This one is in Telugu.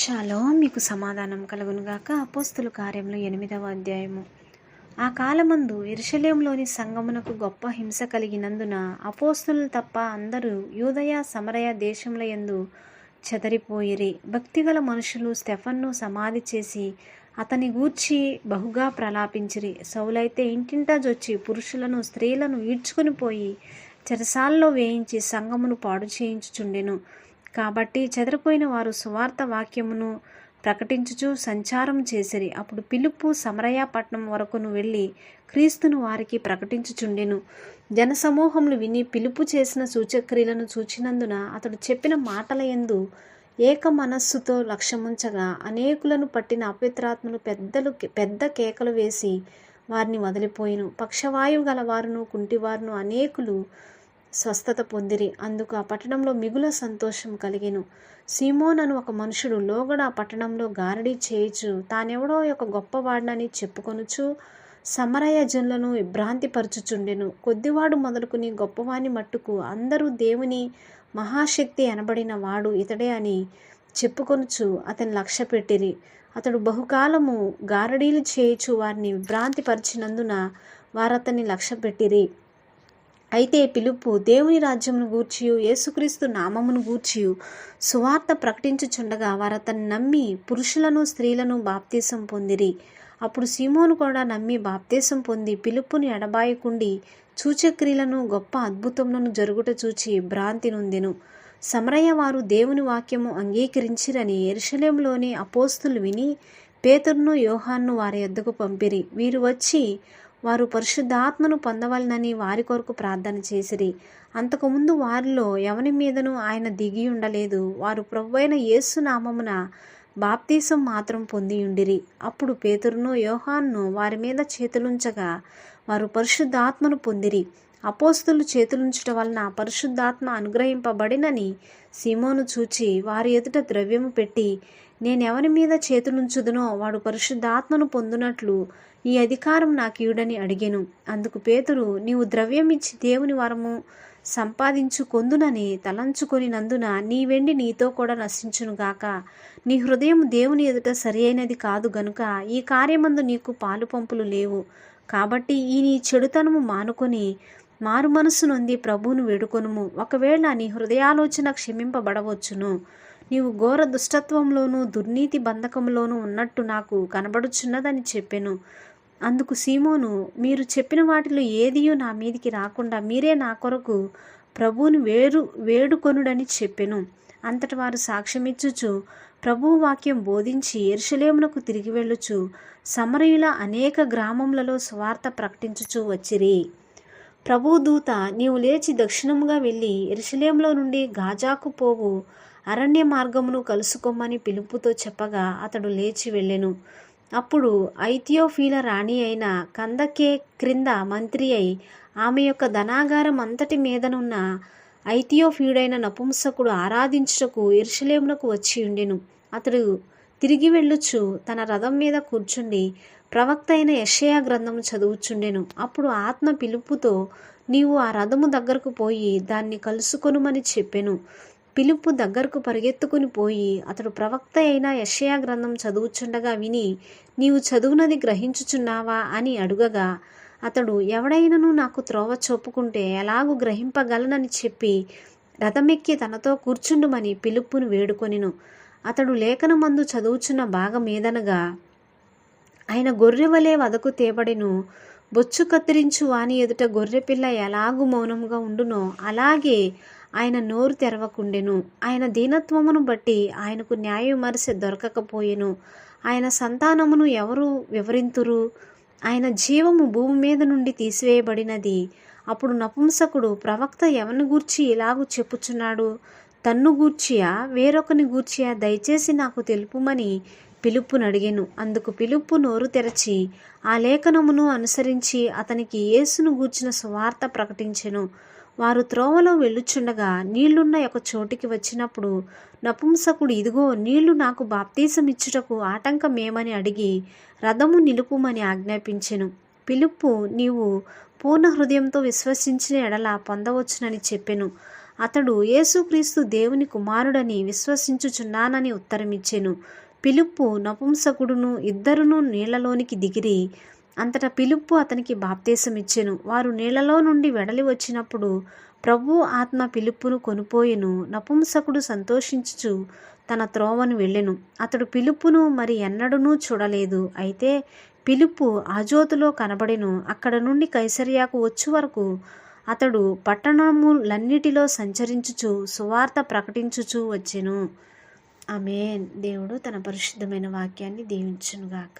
షాలోమ్ మీకు సమాధానం కలుగునుగాక. అపోస్తుల కార్యములు 8వ అధ్యాయము. ఆ కాలమందు యెరూషలేములోని సంఘమునకు గొప్ప హింస కలిగినందున అపోస్తులు తప్ప అందరూ యూదయ సమరయ దేశముల యందు చెదరిపోయిరి. భక్తిగల మనుషులు స్టెఫన్ను సమాధి చేసి అతని గూర్చి బహుగా ప్రలాపించిరి. సౌలైతే ఇంటింటా జొచ్చి పురుషులను స్త్రీలను ఈడ్చుకుని పోయి చెరసాలలో వేయించి సంఘమును పాడు చేయించుచుండెను. కాబట్టి చెదరిపోయిన వారు సువార్త వాక్యమును ప్రకటించుచు సంచారం చేసిరి. అప్పుడు ఫిలిప్పు సమరయ పట్టణం వరకును వెళ్ళి క్రీస్తును వారికి ప్రకటించుచుండెను. జనసమూహములు విని ఫిలిప్పు చేసిన సూచక్రియలను చూచినందున అతడు చెప్పిన మాటల యందు ఏక మనస్సుతో లక్ష్యముంచగా అనేకులను పట్టిన అపవిత్రాత్మలు పెద్ద కేకలు వేసి వారిని వదిలిపోయిను. పక్షవాయువు గలవారును కుంటివారును అనేకులు స్వస్థత పొందిరి. అందుకు ఆ పట్టణంలో మిగుల సంతోషం కలిగెను. సీమోన్ అను ఒక మనుషుడు లోగడ ఆ పట్టణంలో గారడీ చేయుచు తానెవడో ఒక గొప్పవాడినని చెప్పుకొనుచు సమరయ జనులను విభ్రాంతిపరచుచుండెను. కొద్దివాడు మొదలుకుని గొప్పవాని మట్టుకు అందరూ దేవుని మహాశక్తి అనబడిన వాడు ఇతడే అని చెప్పుకొనుచు అతని లక్ష్యపెట్టిరి. అతడు బహుకాలము గారడీలు చేయుచు వారిని విభ్రాంతిపరిచినందున వారతన్ని లక్ష్యపెట్టిరి. అయితే ఫిలిప్పు దేవుని రాజ్యమును గూర్చియు యేసుక్రీస్తు నామమును గూర్చియు సువార్త ప్రకటించుచుండగా వారతన్ని నమ్మి పురుషులను స్త్రీలను బాప్తీసం పొందిరి. అప్పుడు సీమోను కూడా నమ్మి బాప్తీసం పొంది ఫిలిప్పుని ఎడబాయకుండి సూచక్రియలను గొప్ప అద్భుతములను జరుగుట చూచి భ్రాంతి నొందెను. సమరయ వారు దేవుని వాక్యము అంగీకరించిరని యెరూషలేములోని అపోస్తులు విని పేతురును యోహాన్ను వారి యొద్దకు పంపిరి. వీరు వచ్చి వారు పరిశుద్ధాత్మను పొందవలనని వారి కొరకు ప్రార్థన చేసిరి. అంతకుముందు వారిలో ఎవని మీదను ఆయన దిగి ఉండలేదు. వారు ప్రభువైన యేసు నామమున బాప్తీసం మాత్రం పొందియుండిరి. అప్పుడు పేతురును యోహాన్ను వారి మీద చేతులుంచగా వారు పరిశుద్ధాత్మను పొందిరి. అపోస్తులు చేతులుంచుట వలన పరిశుద్ధాత్మ అనుగ్రహింపబడినని సీమోను చూచి వారి ఎదుట ద్రవ్యము పెట్టి, నేనెవని మీద చేతులుంచుదునో వాడు పరిశుద్ధాత్మను పొందునట్లు ఈ అధికారం నాకీయుడని అడిగెను. అందుకు పేతురు, నీవు ద్రవ్యమిచ్చి దేవుని వరము సంపాదించుకొందునని తలంచుకొనినందున నీ వెండి నీతో కూడా నశించునుగాక. నీ హృదయం దేవుని ఎదుట సరి అయినది కాదు గనుక ఈ కార్యమందు నీకు పాలు పంపులు లేవు. కాబట్టి ఈ నీ చెడుతనము మానుకొని మారు మనస్సు నొంది ప్రభువును వేడుకొనుము. ఒకవేళ నీ హృదయాలోచన క్షమింపబడవచ్చును. నీవు ఘోర దుష్టత్వంలోనూ దుర్నీతి బంధకంలోనూ ఉన్నట్టు నాకు కనబడుచున్నదని చెప్పెను. అందుకు సీమోను, మీరు చెప్పిన వాటిలో ఏదియూ నా మీదికి రాకుండా మీరే నా కొరకు ప్రభువుని వేడుకొనుడని చెప్పెను. అంతటి వారు సాక్ష్యమిచ్చుచు ప్రభువు వాక్యం బోధించి యెరూషలేమునకు తిరిగి వెళ్ళుచు సమరయుల అనేక గ్రామములలో సువార్త ప్రకటించుచు వచ్చిరి. ప్రభువు దూత, నీవు లేచి దక్షిణముగా వెళ్ళి యెరూషలేములో నుండి గాజాకు పోవు అరణ్య మార్గమును కలుసుకొమ్మని ఫిలిప్పుతో చెప్పగా అతడు లేచి వెళ్ళెను. అప్పుడు ఐథియోపీల రాణి అయిన కందకే క్రింద మంత్రి అయి ఆమె యొక్క ధనాగారం అంతటి మీదనున్న ఐథియోపీయుడైన నపుంసకుడు ఆరాధించుటకు యెరూషలేమునకు వచ్చి ఉండెను. అతడు తిరిగి వెళ్ళుచు తన రథం మీద కూర్చుండి ప్రవక్త అయిన యెషయా గ్రంథము చదువుచుండెను. అప్పుడు ఆత్మ ఫిలిప్పుతో, నీవు ఆ రథము దగ్గరకు పోయి దాన్ని కలుసుకొనుమని చెప్పెను. ఫిలిప్పు దగ్గరకు పరిగెత్తుకుని పోయి అతడు ప్రవక్త అయిన యెషయా గ్రంథం చదువుచుండగా విని, నీవు చదువునది గ్రహించుచున్నావా అని అడుగగా అతడు, ఎవడైనను నాకు త్రోవ చూపుకుంటే ఎలాగూ గ్రహింపగలనని చెప్పి రథమెక్కి తనతో కూర్చుండుమని ఫిలిప్పును వేడుకొనెను. అతడు లేఖనమందు చదువుచున్న భాగమేదనగా, ఆయన గొర్రెవలే వదకు తేబడెను. బొచ్చు కత్తిరించు వాని ఎదుట గొర్రెపిల్ల ఎలాగూ మౌనముగా ఉండునో అలాగే ఆయన నోరు తెరవకుండెను. ఆయన దీనత్వమును బట్టి ఆయనకు న్యాయ విమర్శ దొరకకపోయెను. ఆయన సంతానమును ఎవరు వివరింతురు? ఆయన జీవము భూమి మీద నుండి తీసివేయబడినది. అప్పుడు నపుంసకుడు, ప్రవక్త ఎవరిని గూర్చి ఇలాగూ చెప్పుచున్నాడు? తన్ను గూర్చియా వేరొకని గూర్చియా? దయచేసి నాకు తెలుపుమని ఫిలిప్పును అడిగెను. అందుకు ఫిలిప్పు నోరు తెరచి ఆ లేఖనమును అనుసరించి అతనికి యేసును గూర్చిన సువార్త ప్రకటించెను. వారు త్రోవలో వెళ్ళుచుండగా నీళ్లున్న ఒక చోటికి వచ్చినప్పుడు నపుంసకుడు, ఇదిగో నీళ్లు నాకు బాప్తీసమిచ్చుటకు ఆటంకమేమని అడిగి రథము నిలుపుమని ఆజ్ఞాపించెను. ఫిలిప్పు, నీవు పూర్ణ హృదయంతో విశ్వసించిన ఎడల పొందవచ్చునని చెప్పెను. అతడు యేసుక్రీస్తు దేవుని కుమారుడని విశ్వసించుచున్నానని ఉత్తరమిచ్చెను. ఫిలిప్పు నపుంసకుడును ఇద్దరును నీళ్లలోనికి దిగిరి. అంతటా ఫిలిప్పు అతనికి బాప్తీసమిచ్చెను. వారు నీళ్లలో నుండి వెడలి వచ్చినప్పుడు ప్రభువు ఆత్మ ఫిలిప్పును కొనిపోయెను. నపుంసకుడు సంతోషించుచు తన త్రోవను వెళ్ళెను. అతడు ఫిలిప్పును మరి ఎన్నడూనూ చూడలేదు. అయితే ఫిలిప్పు అజోతులో కనబడెను. అక్కడ నుండి కైసరయాకు వచ్చు వరకు అతడు పట్టణములన్నిటిలో సంచరించుచు సువార్త ప్రకటించుచూ వచ్చెను. ఆమేన్. దేవుడు తన పరిశుద్ధమైన వాక్యాన్ని దీవించునుగాక.